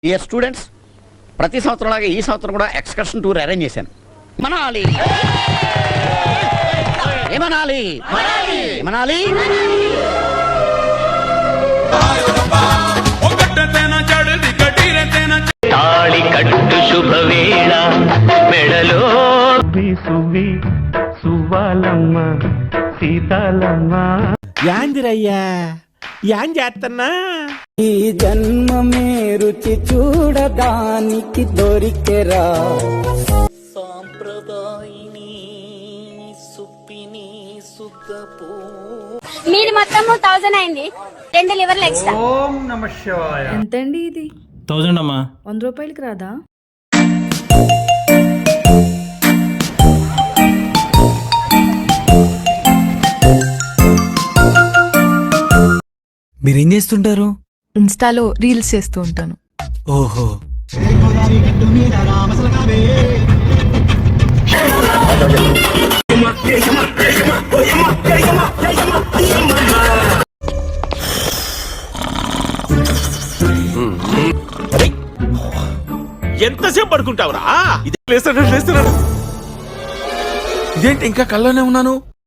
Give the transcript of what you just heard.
Dear students, ప్రతి సంవత్సరం లాగా ఈ సంవత్సరం కూడా ఎక్స్కర్షన్ టూర్ అరేంజ్ చేశాను. మనాలి ఏమనాలి ఏమనాలి తాళి కట్టు శుభవేళ మెడలో సువి సువ్వాలమ్మ సీతాలమ్మ యాందిరయ్యా యాన్ చేస్తున్నా ఈ జన్మమే రుచి చూడడానికి దొరికెరా సాంప్రదాయిని సుప్పిని సుఖపో. మీది మొత్తం 1000 అయింది, 2 లివర్లు ఎక్స్ట్రా. ఎంతండి ఇది? 1000 అమ్మా. 100 రూపాయలకి రాదా? మీరేం చేస్తుంటారు? ఇన్స్టాలో రీల్స్ చేస్తూ ఉంటాను. ఓహో, ఎంతసేపు పడుకుంటావురా? ఇదేంటి ఇంకా కల్లోనే ఉన్నాను.